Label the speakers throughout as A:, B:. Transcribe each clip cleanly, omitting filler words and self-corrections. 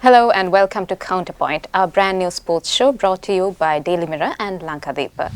A: Hello and welcome to Counterpoint, our brand new sports show brought to you by Daily Mirror and Lankadeepa.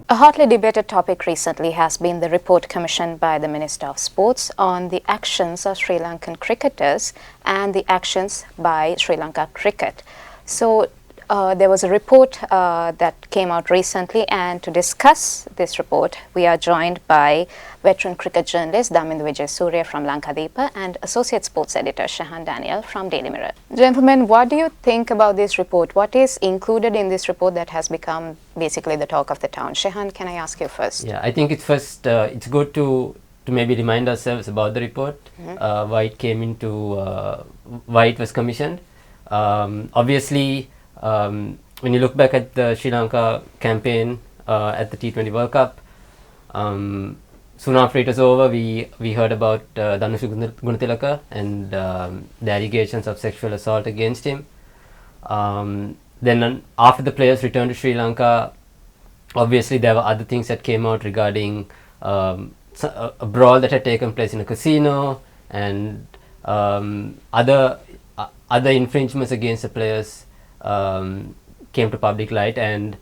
A: A hotly debated topic recently has been the report commissioned by the Minister of Sports on the actions of Sri Lankan cricketers and the actions by Sri Lanka cricket. So there was a report that came out recently, and to discuss this report, we are joined by veteran cricket journalist Damindu Vijay Surya from Lankadeepa and associate sports editor Shahan Daniel from Daily Mirror. Gentlemen, what do you think about this report? What is included in this report that has become basically the talk of the town? Shahan, can I ask you first?
B: Yeah, I think it's good to maybe remind ourselves about the report, why it came into, why it was commissioned. Obviously, when you look back at the Sri Lanka campaign at the T20 World Cup, soon after it was over, we heard about Danushu Gunatilaka and the allegations of sexual assault against him. Then after the players returned to Sri Lanka, obviously there were other things that came out regarding a brawl that had taken place in a casino and other infringements against the players came to public light, and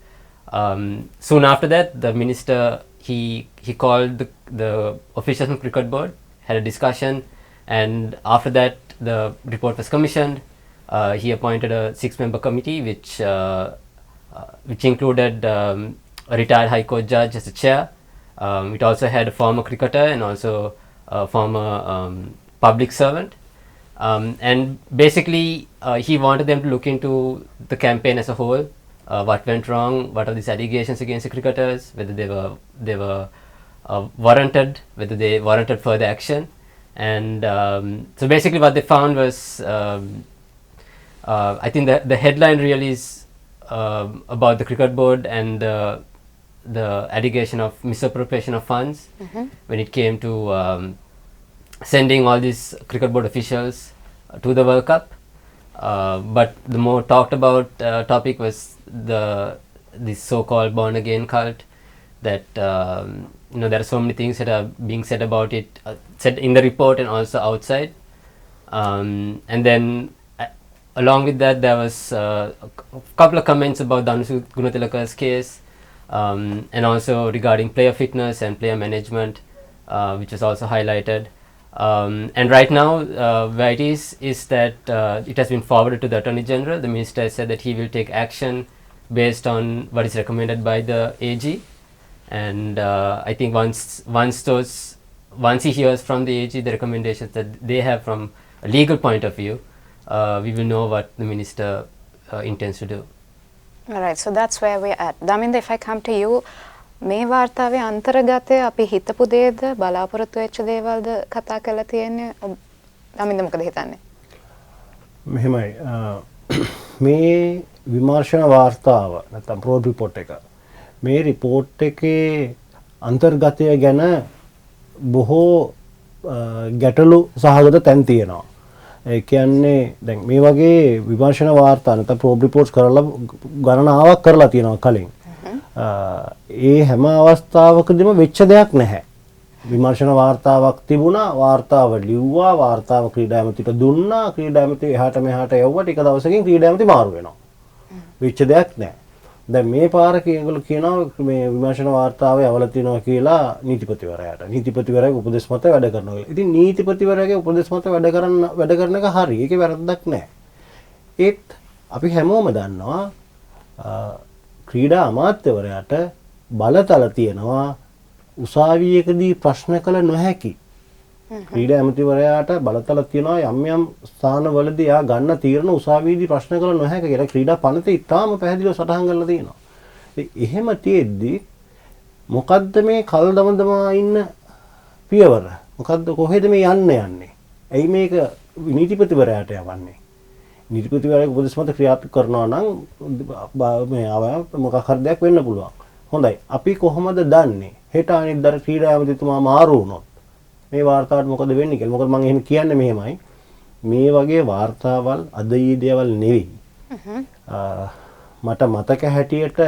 B: soon after that the minister he called the officials from cricket board, had a discussion, and after that the report was commissioned. He appointed a 6-member committee which included a retired High Court judge as the chair. It also had a former cricketer and also a former public servant. And basically he wanted them to look into the campaign as a whole, what went wrong, what are these allegations against the cricketers, whether they were warranted, whether they warranted further action. And so basically what they found was, I think the headline really is about the cricket board and the allegation of misappropriation of funds when it came to sending all these cricket board officials to the World Cup. But the more talked about topic was this so-called born again cult, that there are so many things that are being said about it, said in the report and also outside. And then along with that there was a couple of comments about Danushu Gunatilaka's case, and also regarding player fitness and player management, which was also highlighted. And right now where it is that it has been forwarded to the Attorney General. The Minister has said that he will take action based on what is recommended by the AG, and I think once he hears from the AG the recommendations that they have from a legal point of view, we will know what the Minister intends to do.
A: All right, so that's where we're at. Damindu, if I come to you, මේ වාර්තාවේ අන්තර්ගතය අපි හිතපු දේද බලාපොරොත්තු වෙච්ච දේවල්ද කතා කරලා තියෙන්නේ? දමින්ද මොකද හිතන්නේ?
C: මෙහෙමයි, මේ විමර්ශන වාර්තාව නැත්නම් ප්‍රෝඩ් රිපෝට් එක, මේ රිපෝට් එකේ අන්තර්ගතය ගැන බොහෝ ගැටලු සහගත තැන් තියෙනවා. ඒ කියන්නේ දැන් මේ වගේ විමර්ශන වාර්තා නැත්නම් ප්‍රෝඩ් රිපෝට්ස් කරලා ගණනාවක් කරලා තියෙනවා කලින්. ඒ හැම අවස්ථාවකදීම වෙච්ච දෙයක් නැහැ. විමර්ශන වාර්තාවක් තිබුණා, වාර්තාව ලිව්වා, වාර්තාව ක්‍රීඩා ඇමතිට දුන්නා, ක්‍රීඩා ඇමති එහාට මෙහාට යවුවා, ටික දවසකින් ක්‍රීඩා ඇමති මාරු වෙනවා. වෙච්ච දෙයක් නැහැ. දැන් මේ පාර ඒගොල්ලෝ කියනවා මේ විමර්ශන වාර්තාවේ අවල තියෙනවා කියලා නීතිපතිවරයාට. නීතිපතිවරයාගේ උපදෙස් මත වැඩ කරනවා කියලා. ඉතින් නීතිපතිවරයාගේ උපදෙස් මත වැඩ කරන එක හරි. ඒකේ වැරද්දක් නැහැ. ඒත් අපි හැමෝම දන්නවා ක්‍රීඩා අමාත්‍යවරයාට බලතල තියෙනවා උසාවියකදී ප්‍රශ්න කළ නොහැකි. ක්‍රීඩා ඇමතිවරයාට බලතල තියෙනවා යම් ස්ථානවලදී යා ගන්න තීරණ උසාවියේදී ප්‍රශ්න කළ නොහැකි කියලා ක්‍රීඩා පනතේ ඉතාම පැහැදිලිව සටහන් කරලා තියෙනවා. එහෙම තියෙද්දි මොකද්ද මේ කල් දමදමා ඉන්න පියවර? මොකද්ද, කොහෙද මේ යන්නේ? ඇයි මේක නීතිපතිවරයාට යවන්නේ? නීතිපතිවරයාගේ උපදෙස් මත ක්‍රියාත්මක කරනවා නම් මේ මොකක් හරි දෙයක් වෙන්න පුළුවන්. හොඳයි, අපි කොහොමද දන්නේ හෙට අනිද්දා ක්‍රීඩා ඇමතිතුමා මාරු වුණොත් මේ වාර්තාවට මොකද වෙන්නේ කියලා? මොකද මම එහෙම කියන්නේ මෙහෙමයි, මේ වගේ වාර්තාවල් අද ඊ දේවල් නෙවෙයි. මට මතක හැටියට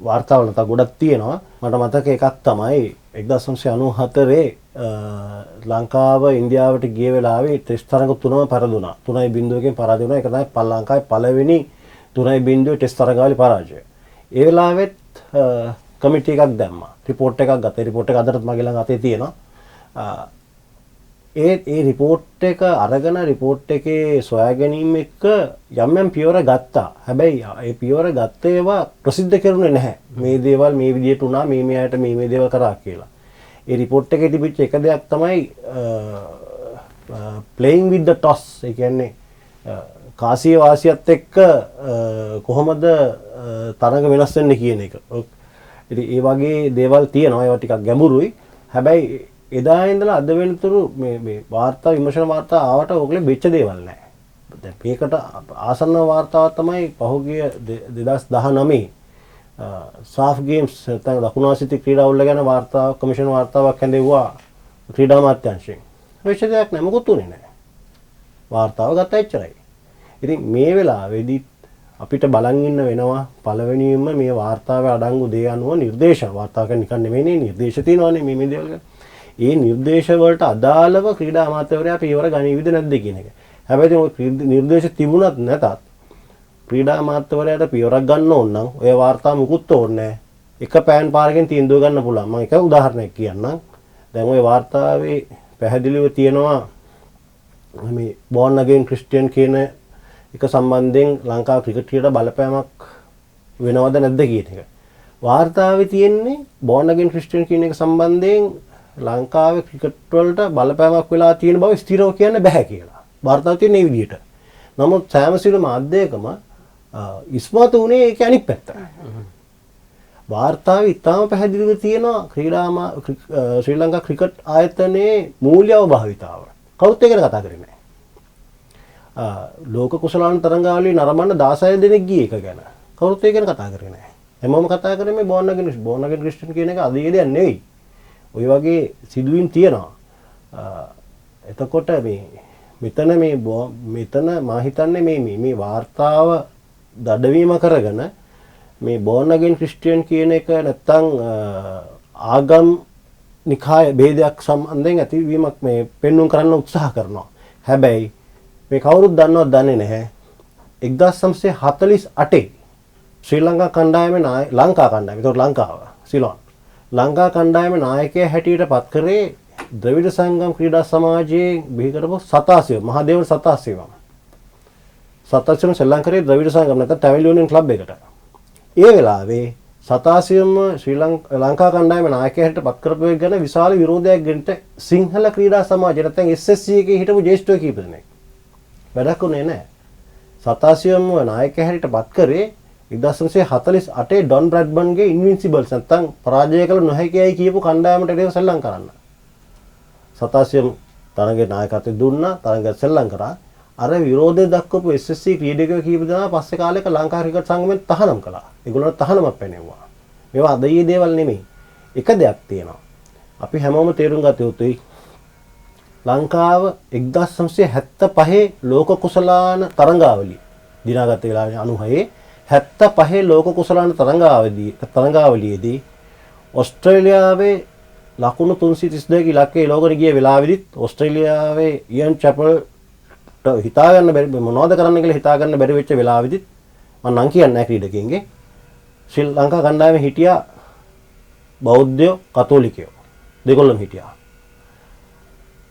C: වාර්තාවල නැත ගොඩක් තියෙනවා. මට මතක එකක් තමයි 1994 ලංකාව ඉන්දියාවට ගිය වෙලාවේ ටෙස්ට් තරඟ තුනම පරදුනා. 3-0කින් පරාජය වුණා. ඒක තමයි ලංකාවේ පළවෙනි 3-0 ටෙස්ට් තරඟවල පරාජය. ඒ වෙලාවෙත් කමිටි එකක් දැම්මා. රිපෝට් එකක් ගත්තා. රිපෝට් එක අදටත් මගේ ළඟ අතේ තියෙනවා. ඒ රිපෝට් එක අරගෙන රිපෝට් එකේ සොයා ගැනීම එක්ක යම් පියවර ගත්තා. හැබැයි ඒ පියවර ගත්ත ඒවා ප්‍රසිද්ධ කරුනේ නැහැ. මේ දේවල් මේ විදිහට වුණා, මේ අයට මේ දේවල් කරා කියලා. ඒ රිපෝට් එකේ තිබිච්ච එක දෙයක් තමයි playing with the toss. ඒ කියන්නේ කාසිය වාසියත් එක්ක කොහොමද තරඟ වෙනස් වෙන්නේ කියන එක. ඉතින් ඒ වගේ දේවල් තියෙනවා. ඒවා ටිකක් ගැඹුරුයි. හැබැයි එදා ඉඳලා අද වෙනතුරු මේ වාර්තා විමර්ශන වාර්තා ආවට ඕකලේ වෙච්ච දේවල් නැහැ. දැන් මේකට ආසන්න වාර්තාවක් තමයි පහුගිය 2019 සාෆ් ගේම්ස් නැත්නම් දකුණු ආසියාතික ක්‍රීඩාවල ගැන වාර්තා කමිෂන් වාර්තාවක් හැදෙව්වා ක්‍රීඩා අමාත්‍යාංශයෙන්. වෙච්ච දෙයක් නෑ, මොකුත් උනේ නෑ. වාර්තාව ගත්තා එච්චරයි. ඉතින් මේ වෙලාවේදී අපිට බලන් ඉන්න වෙනවා පළවෙනියෙන්ම මේ වාර්තාවේ අඩංගු දේ අනුව නිර්දේශ වාර්තාවක නිකන් නෙමෙයිනේ නිර්දේශ තියෙනවානේ මේ දේවල් ගැන. ඒ නිර්දේශ වලට අදාළව ක්‍රීඩා අමාත්‍යවරයා පියවර ගනීවිද නැද්ද කියන එක. හැබැයි ඔය නිර්දේශ තිබුණත් නැතත් ක්‍රීඩා අමාත්‍යවරයාට පියවරක් ගන්න ඕන නම් ඔය වාර්තා මුකුත් ඕනේ නැහැ. එක පෑන් පාරකින් තීන්දුව ගන්න පුළුවන්. මම එක උදාහරණයක් කියන්නම්. දැන් ওই වාර්තාවේ පැහැදිලිව තියෙනවා මේ born again Christian කියන එක සම්බන්ධයෙන් ලංකාව ක්‍රිකට් ක්‍රීඩා බලපෑමක් වෙනවද නැද්ද කියන එක. වාර්තාවේ තියෙන්නේ born again Christian කියන එක සම්බන්ධයෙන් ලංකාවේ ක්‍රිකට් වලට බලපෑමක් වෙලා තියෙන බව ස්ථිරව කියන්න බෑ කියලා. වාර්තාවේ තියෙන මේ විදිහට. නමුත් සෑම සිළු මාධ්‍යයකම ඉස්මතු වුණේ ඒක අනිත් පැත්ත. වාර්තාවේ ඉතාම පැහැදිලිව තියෙනවා ශ්‍රී ලංකා ක්‍රිකට් ආයතනයේ මූල්‍යව භාවිතාව. කවුරුත් ඒක ගැන කතා කරන්නේ නැහැ. ලෝක කුසලාන තරඟාවලිය නරඹන්න 16 දෙනෙක් ගිය එක ගැන කවුරුත් ඒක ගැන කතා කරන්නේ නැහැ. හැමෝම කතා කරන්නේ මේ born again Christian කියන එක අදී දෙයක් නෙවෙයි. ඔය වගේ සිදුවීම් තියෙනවා. එතකොට මෙතන මම හිතන්නේ මේ වාර්තාව දඩවීම කරගෙන මේ born again Christian කියන එක නැත්තම් ආගම් නිකාය ભેදයක් සම්බන්ධයෙන් ඇතිවීමක් මේ පෙන්වුම් කරන්න උත්සාහ කරනවා. හැබැයි මේ කවුරුත් දන්නවද දන්නේ නැහැ. 1948 ශ්‍රී ලංකා කණ්ඩායමේ ලංකා කණ්ඩායම. ඒතකොට ලංකාව සිලොන් ලංකා කණ්ඩායමේ නායකයා හැටියට පත් කරේ ද්‍රවිඩ සංගම් ක්‍රීඩා සමාජයේ බිහි කරපු සතාසියම මහදේව සතාසියම ශ්‍රී ලංකාවේ ද්‍රවිඩ සංගම් නැත්නම් ටැවිල් යුනියන් ක්ලබ් එකට. ඒ වෙලාවේ සතාසියම ශ්‍රී ලංකා කණ්ඩායමේ නායකයා හැටියට පත් කරපු එක ගැන විශාල විරෝධයක් ගෙනට සිංහල ක්‍රීඩා සමාජය නැත්නම් SSC එකේ හිටපු ජ්‍යෙෂ්ඨයෝ කීප දෙනෙක් වැඩක් උනේ නැහැ. සතාසියම නායකයා හැටියට පත් කරේ 1948 ඩොන් බ්‍රැඩ්බන්ගේ ඉන්වින්සිබල්ස් නැත්නම් පරාජය කළ නොහැකියයි කියපු කණ්ඩායමට එරෙහිව සෙල්ලම් කරන්න. සතාසියම් තරඟේ නායකත්වය දුන්නා, තරඟය සෙල්ලම් කරා. අර විරෝධය දක්වපු SSC ක්‍රීඩකයෝ කීප දෙනා පස්සේ කාලෙක ලංකා ක්‍රිකට් සංගමෙන් තහනම් කළා. ඒගොල්ලන්ට තහනමක් පැනෙවුවා. මේවා අදයේ දේවල් නෙමෙයි. එක දෙයක් තියෙනවා. අපි හැමෝම තේරුම් ගත යුතුයි. ලංකාව 1975 ලෝක කුසලාන තරඟාවලිය දිනාගත වෙලාවේ 96 75 ලෝක කුසලාන තරඟාවලියේදී ඔස්ට්‍රේලියාවේ ලකුණු 332 ඉලක්කයේ ලෝකෙට ගිය වෙලාවෙදිත් ඔස්ට්‍රේලියාවේ ඉයන් චැපල් හිතා ගන්න බැරි මොනවද කරන්න කියලා හිතා ගන්න බැරි වෙච්ච වෙලාවෙදිත් මම නම් කියන්නේ නැහැ ක්‍රීඩකයන්ගේ ශ්‍රී ලංකා කණ්ඩායමේ හිටියා බෞද්ධයෝ කතෝලිකයෝ දෙකොල්ලම හිටියා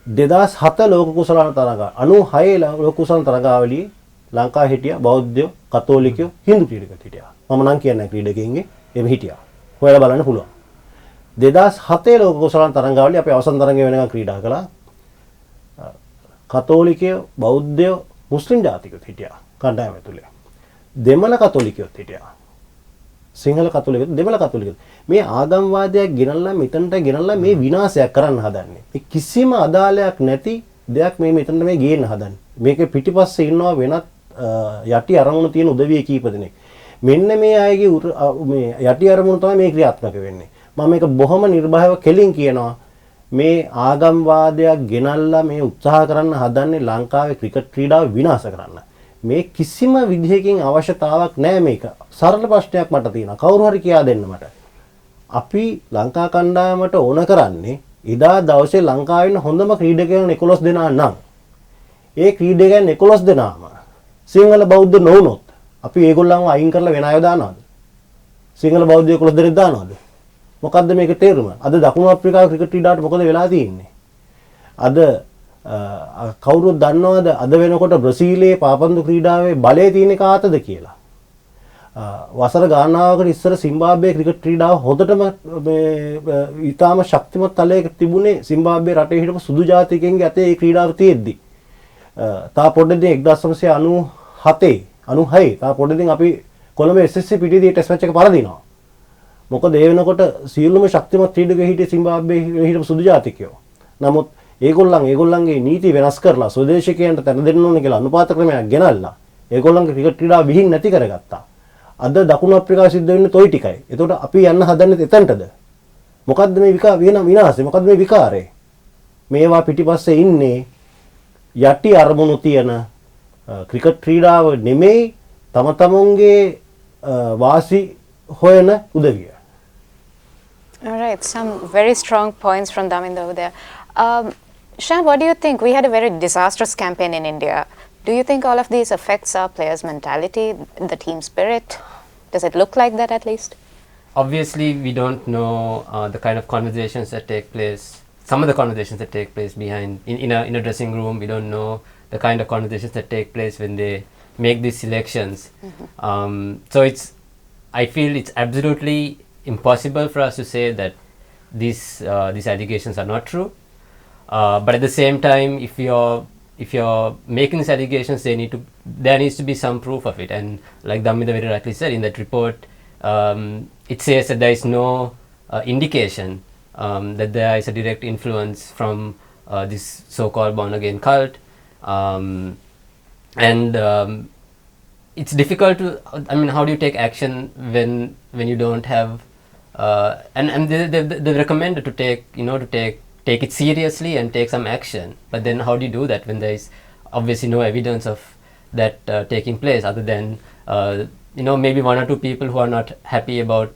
C: 2007 ලෝක කුසලාන තරඟ 96 ලෝක කුසලාන තරඟාවලියේ ලංකාවේ හිටියා බෞද්ධයෝ කතෝලිකයෝ හින්දු ක්‍රීඩකයෝ හිටියා මම නම් කියන්නේ ක්‍රීඩකයන්ගේ එහෙම හිටියා හොයලා බලන්න පුළුවන් 2007 ලෝක කුසලාන තරඟාවලිය අපි අවසන් තරඟය වෙනකන් ක්‍රීඩා කළා කතෝලිකයෝ බෞද්ධයෝ මුස්ලිම් ජාතිකයෝ හිටියා කණ්ඩායම ඇතුලේ දෙමළ කතෝලිකයෝ හිටියා සිංහල කතෝලිකයෝ දෙමළ කතෝලිකයෝ මේ ආගම්වාදයක් ගෙනල්ලා මෙතනට ගෙනල්ලා මේ විනාශයක් කරන්න හදන්නේ මේ කිසිම අදාළයක් නැති දෙයක් මේ මෙතනට මේ ගේන්න හදන්නේ මේකේ පිටිපස්සේ ඉන්නවා වෙනත් යටි අරමුණු තියෙන උදවිය කීප දෙනෙක් මෙන්න මේ අයගේ මේ යටි අරමුණු තමයි මේ ක්‍රියාත්මක වෙන්නේ මම මේක බොහොම නිර්භයව කෙලින් කියනවා මේ ආගම්වාදයක් ගෙනල්ලා මේ උත්සාහ කරන්න හදන්නේ ලංකාවේ ක්‍රිකට් ක්‍රීඩාව විනාශ කරන්න. මේ කිසිම විදිහකින් අවශ්‍යතාවක් නැහැ මේක. සරල ප්‍රශ්නයක් මට තියෙනවා. කවුරු හරි කියා දෙන්න මට. අපි ලංකා කණ්ඩායමට ඕන කරන්නේ ඉදා දවසේ ලංකාවේ ඉන්න හොඳම ක්‍රීඩකයන් 11 දෙනා නම් ඒ ක්‍රීඩකයන් 11 දෙනාම සිංහල බෞද්ධ නොවුනොත් අපි ඒගොල්ලන්ව අයින් කරලා වෙන අය දානවද? සිංහල බෞද්ධ 11 දෙනෙක් දානවද? මොකද්ද මේකේ තේරුම? අද දකුණු අප්‍රිකාව ක්‍රිකට් ක්‍රීඩාවට මොකද වෙලා තියෙන්නේ? අද කවුරුත් දන්නවද අද වෙනකොට බ්‍රසීලයේ පාපන්දු ක්‍රීඩාවේ බලය තියෙන කාටද කියලා? වසර ගණනාවකට ඉස්සර සිම්බාබ්වේ ක්‍රිකට් ක්‍රීඩාව හොඳටම මේ ඊටාම ශක්තිමත් තලයක තිබුණේ සිම්බාබ්වේ රටේ හිටපු සුදු ජාතිකයන්ගේ අතේ ඒ ක්‍රීඩාව තියෙද්දි. තා පොඩ්ඩකින් 1997 96 තා පොඩ්ඩකින් අපි කොළඹ SSC පිටිදී ටෙස්ට් මැච් එක පරදිනවා. මොකද ඒ වෙනකොට සියලුම ශක්තිමත් ක්‍රීඩකයෝ හිටියේ සිම්බාබ්වේ හිටපු සුදු ජාතිකයෝ. නමුත් ඒගොල්ලන්ගේ නීති වෙනස් කරලා ස්වදේශිකයන්ට තැන දෙන්න ඕනේ කියලා අනුපාත ක්‍රමයක් ගෙනල්ලා ඒගොල්ලන්ගේ ක්‍රිකට් ක්‍රීඩාව විහිං නැති කරගත්තා. අද දකුණු අප්‍රිකාව සිද්ධ වෙන්නේ toy ටිකයි. එතකොට අපි යන්න හදන්නේ එතනටද? මොකද්ද මේ විනාශය? මොකද්ද මේ විකාරය? මේවා පිටිපස්සේ ඉන්නේ යටි අරමුණු තියෙන ක්‍රිකට් ක්‍රීඩාව නෙමෙයි තම තමුන්ගේ වාසි හොයන උදවිය.
A: All right, some very strong points from Daminda over there. Shan, what do you think? We had a very disastrous campaign in India. Do you think all of these affects our players' mentality, the team spirit? Does it look like that at least?
B: Obviously, we don't know the kind of conversations that take place. Some of the conversations that take place behind in a dressing room. We don't know the kind of conversations that take place when they make these selections. So I feel it's absolutely impossible for us to say that these allegations are not true. But at the same time, if you're making these allegations, there needs to be some proof of it. And like Damida very rightly said, in that report, it says that there is no indication that there is a direct influence from this so-called born-again cult. It's difficult to, how do you take action when you don't have, and they recommended to take it seriously and take some action. But then how do you do that when there is obviously no evidence of that taking place other than maybe one or two people who are not happy about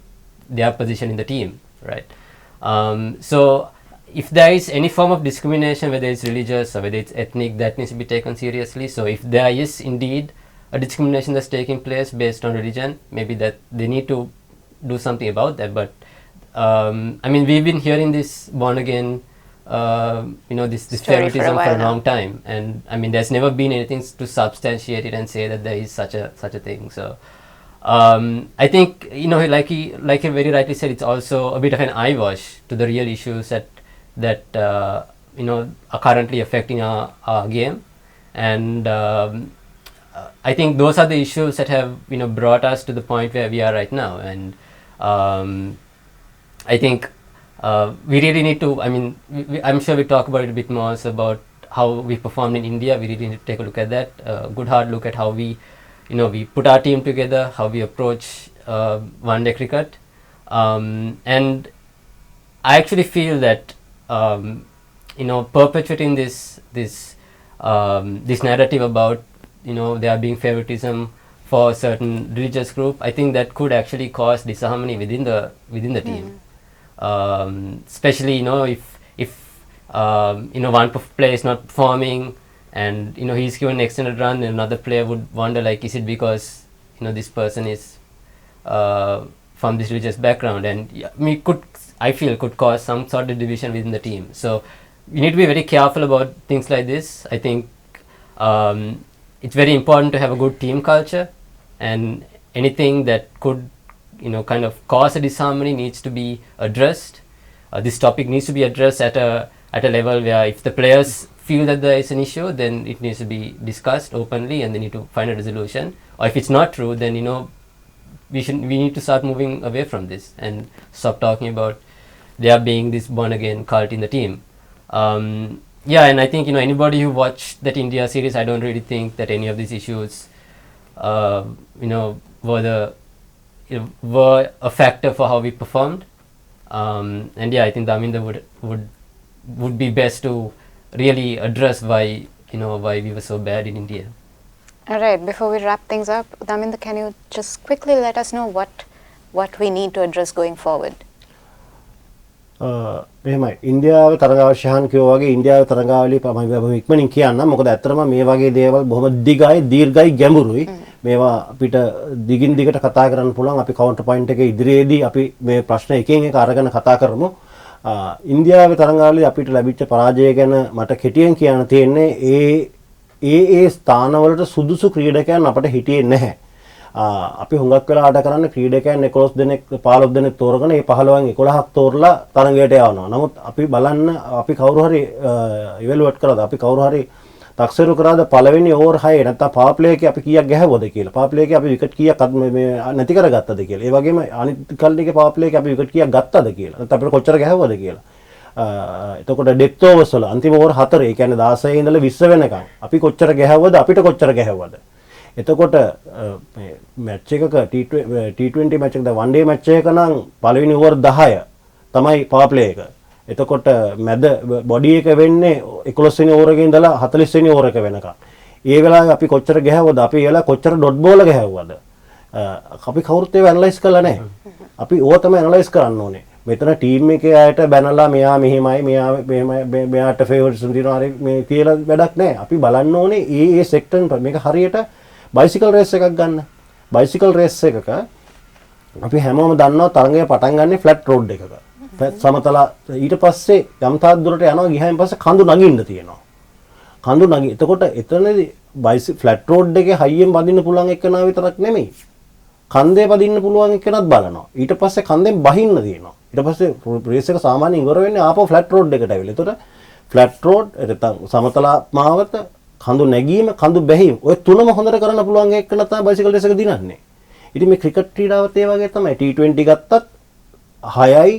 B: their position in the team, right? So if there is any form of discrimination, whether it's religious or whether it's ethnic, that needs to be taken seriously. So if there is indeed a discrimination that's taking place based on religion, maybe that they need to do something about that. But we've been hearing this born again this favoritism for a long time, and there's never been anything to substantiate it and say that there is such a thing. So I think like he very rightly said, it's also a bit of an eyewash to the real issues that are currently affecting our game, and I think those are the issues that have brought us to the point where we are right now. And I think we really need to, I'm sure we talk about it a bit more about how we performed in India. We really need to take a look at that, a good hard look at how we put our team together, how we approach one-day cricket. And I actually feel that, perpetuating this narrative about, there being favoritism for a certain religious group, I think that could actually cause disharmony within the team. Especially if one player is not performing and he's given an extended run, and another player would wonder, like, is it because this person is from this religious background, and I feel could cause some sort of division within the team. So we need to be very careful about things like this. I think it's very important to have a good team culture, and anything that could kind of cause a disharmony needs to be addressed. This topic needs to be addressed at a level where if the players feel that there is an issue, then it needs to be discussed openly and they need to find a resolution. Or if it's not true, then we need to start moving away from this and stop talking about there being this born again cult in the team. And I think anybody who watched that India series, I don't really think that any of these issues were a factor for how we performed. I think Daminda would be best to really address why we were so bad in India.
A: All right, before we wrap things up, Daminda, can you just quickly let us know what we need to address going forward?
C: මෙහෙමයි ඉන්දියාවේ තරගාවශයන් කියෝ වගේ ඉන්දියාවේ තරගාවලිය මම ඉක්මනින් කියන්නම් මොකද ඇත්තටම මේ වගේ දේවල් බොහොම දිගයි දීර්ඝයි ගැඹුරුයි මේවා අපිට දිගින් දිගට කතා කරන්න පුළුවන් අපි කවුන්ටර් පොයින්ට් එකේ ඉදිරියේදී අපි මේ ප්‍රශ්න එකෙන් එක අරගෙන කතා කරමු ඉන්දියාවේ තරගාවලිය අපිට ලැබිච්ච පරාජය ගැන මට කෙටියෙන් කියන්න තියෙන්නේ ඒ ස්ථානවලට සුදුසු ක්‍රීඩකයන් අපිට හිටියේ නැහැ අපි හුඟක් වෙලාට කරන්නේ ක්‍රීඩකයන් 11 දෙනෙක් 15 දෙනෙක් තෝරගෙන ඒ 15න් 11ක් තෝරලා තරගයට යවනවා. නමුත් අපි බලන්න අපි කවුරු හරි ඉවැලුවට් කරාද අපි කවුරු හරි තක්සේරු කරාද පළවෙනි ඕවර් 6 නැත්නම් පාවර් ප්ලේ එකේ අපි කීයක් ගැහුවද කියලා. පාවර් ප්ලේ එකේ අපි විකට් කීයක් මේ නැති කරගත්තද කියලා. ඒ වගේම අනිත් කල්ලිගේ පාවර් ප්ලේ එකේ අපි විකට් කීයක් ගත්තද කියලා. නැත්නම් අපිට කොච්චර ගැහුවද කියලා. එතකොට ඩෙත් ඕවර්ස් වල අන්තිම ඕවර් 4 ඒ කියන්නේ 16 ඉඳලා 20 වෙනකම් අපි කොච්චර ගැහුවද අපිට කොච්චර ගැහුවද එතකොට මේ මැච් එකක T20 මැච් එකක වන් ඩේ මැච් එක නම් පළවෙනි ඕවර් 10 තමයි පවර් ප්ලේ එක. එතකොට මැද බොඩි එක වෙන්නේ 11 වෙනි ඕවර් එකේ ඉඳලා 40 වෙනි ඕවර් එක වෙනකම්. ඒ වෙලාවේ අපි කොච්චර ගැහුවද අපි ඒ වෙලාවේ කොච්චර ඩොට් බෝල ගැහුවද අපි කවුරුත් ඒව ඇනලයිස් කරලා නැහැ. අපි ඕව තමයි ඇනලයිස් කරන්න ඕනේ. මෙතන ටීම් එකේ අයට බැනලා මෙයා මෙහෙමයි මෙයාට ෆේවරිට්ස් දිනනවා හරි මේ කියලා වැඩක් නැහැ. අපි බලන්න ඕනේ ඒ සෙක්ටර් මේක හරියට බයිසිකල් රේස් එකක් ගන්න. බයිසිකල් රේස් එකක අපි හැමෝම දන්නවා තරඟය පටන් ගන්නේ ෆ්ලැට් රෝඩ් එකක. සමතල ඊට පස්සේ යම් තාක් දුරට යනවා ගියායින් පස්සේ කඳු නගින්න තියෙනවා. කඳු නගි. එතකොට එතනදී ෆ්ලැට් රෝඩ් එකේ හයියෙන් බඳින්න පුළුවන් එක්කනා විතරක් නෙමෙයි. කන්දේ පදින්න පුළුවන් එක්කනත් බලනවා. ඊට පස්සේ කන්දෙන් බහින්න තියෙනවා. ඊට පස්සේ රේස් එක සාමාන්‍යයෙන් ඉවර වෙන්නේ ආපහු ෆ්ලැට් රෝඩ් එකට ඇවිල්ලා. එතකොට ෆ්ලැට් රෝඩ් නැත්නම් සමතල මාවත කඳු නැගීම කඳු බැහිම ඔය තුනම හොඳට කරන්න පුළුවන් එක්කන තමයි බයිසිකල් රේස් එක දිනන්නේ. ඉතින් මේ ක්‍රිකට් ක්‍රීඩාවත් ඒ වගේ තමයි T20 ගත්තත් 6යි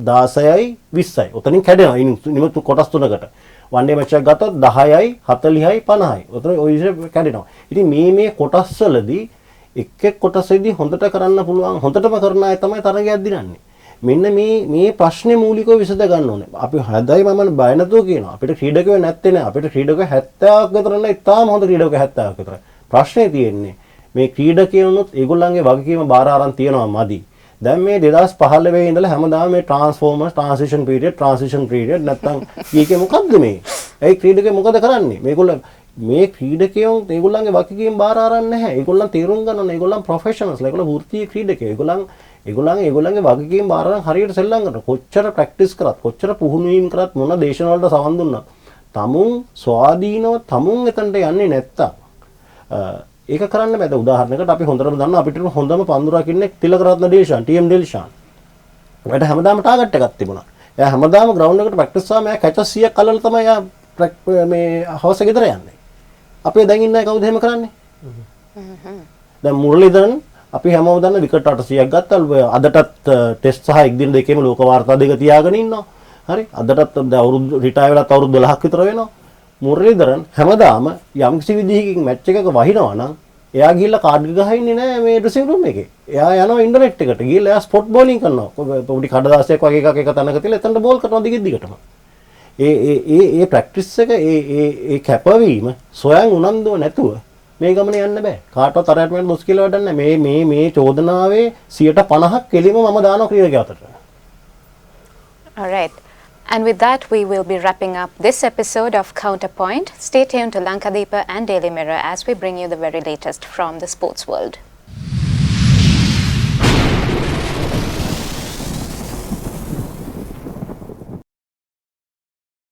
C: 16යි 20යි. ඔතනින් කැඩෙනවා. නිමතු කොටස් තුනකට. වන් ඩේ මැච් එකක් ගත්තොත් 10යි 40යි 50යි. ඔතන ඔය විදිහට කැඩෙනවා. ඉතින් මේ කොටස් වලදී එක් කොටසෙදී හොඳට කරන්න පුළුවන් හොඳටම කරන අය තමයි තරගයක් දිනන්නේ. මෙන්න මේ ප්‍රශ්නේ මූලිකව විසඳ ගන්න ඕනේ. අපි හැදයි මම බය නැතුව කියනවා. අපිට ක්‍රීඩකයෝ නැත්තේ නෑ. අපිට ක්‍රීඩකයෝ 70ක් විතර නෑ. ඉතාලම හොඳ ක්‍රීඩකයෝ 70ක් විතර. ප්‍රශ්නේ තියෙන්නේ මේ ක්‍රීඩකයන්ොත් ඒගොල්ලන්ගේ වගකීම බාර අරන් තියනවා මදි. දැන් මේ 2015 ඉඳලා හැමදාම මේ ට්‍රාන්ස්ෆෝමර්ස් ට්‍රාන්සිෂන් පීරියඩ් නැත්තම් කීකේ මොකද්ද මේ? ඒ ක්‍රීඩකයෝ මොකද කරන්නේ? මේගොල්ලෝ මේ ක්‍රීඩකයෝ ඒගොල්ලන්ගේ වගකීම් බාර අරන් නැහැ. ඒගොල්ලන් තීරුම් ගන්න ඕනේ. ඒගොල්ලන් ප්‍රොෆෙෂනල්ස්. ඒගොල්ලන් වෘත්තීය ක්‍රීඩකයෝ. ඒගොල්ලන්ගේ වගකීම් බාර අරන් හරියට සෙල්ලම් කරනවා. කොච්චර ප්‍රැක්ටිස් කරත්, කොච්චර පුහුණු වීම කරත්, මොන දේශන වලට සවන් දුන්නත්, තමුන් ස්වාධීනව තමුන් එතනට යන්නේ නැත්තම් ඒක කරන්න බෑ. උදාහරණයකට අපි හොඳටම දන්නවා අපිට හොඳම පන්දුරක් ඉන්නේ තිලකරත්න ඩෙල්ෂාන්, TM ඩෙල්ෂාන්. එයාට හැමදාම ටාගට් එකක් තිබුණා. එයා හැමදාම ග්‍රවුන්ඩ් එකට ප්‍රැක්ටිස් කරාම එයා කැචස් 100ක් අල්ලලා තමයි එයා මේ හවස ගෙදර යන්නේ. අපේ දැන් ඉන්න අය කවුද එහෙම කරන්නේ? දැන් මුරලිදරන් අපි හැමෝම දන්න විකට් 800ක් ගත්තා. අදටත් ටෙස්ට් සහ එක් දින දෙකේම ලෝක වාර්තා දෙක තියාගෙන ඉන්නවා. හරි. අදටත් අවුරුදු රිටයර් වෙලාත් අවුරුදු 12ක් විතර වෙනවා. මුරලිදරන් හැමදාම යම් කිසි විදිහකින් මැච් එකක වහිනවා නම් එයා ගිහිල්ලා කාඩ් එක ගහින්නේ නැහැ මේ ඩ්‍රෙසින් රූම් එකේ. එයා යනවා ඉන්ටර්නෙට් එකට. ගිහිල්ලා එයා ස්පොට් බෝලින් කරනවා. පොඩි කඩදාසියක් වගේ එකක් එක තැනක තියලා එතනට බෝල් කරනවා දිගටම. ඒ ප්‍රැක්ටිස් එක ඒ කැපවීම සොයන් උනන්දුව නැතුව මේ ගමන යන්න බෑ. කාටවත් අරයට මම දොස් කියලා වැඩක් නැහැ. මේ චෝදනාවේ 50%ක් කෙලිම මම දානවා ක්‍රීඩකයා අතට.
A: All right. And with that, we will be wrapping up this episode of Counterpoint. Stay tuned to Lankadeepa and Daily Mirror as we bring you the very latest from the sports world.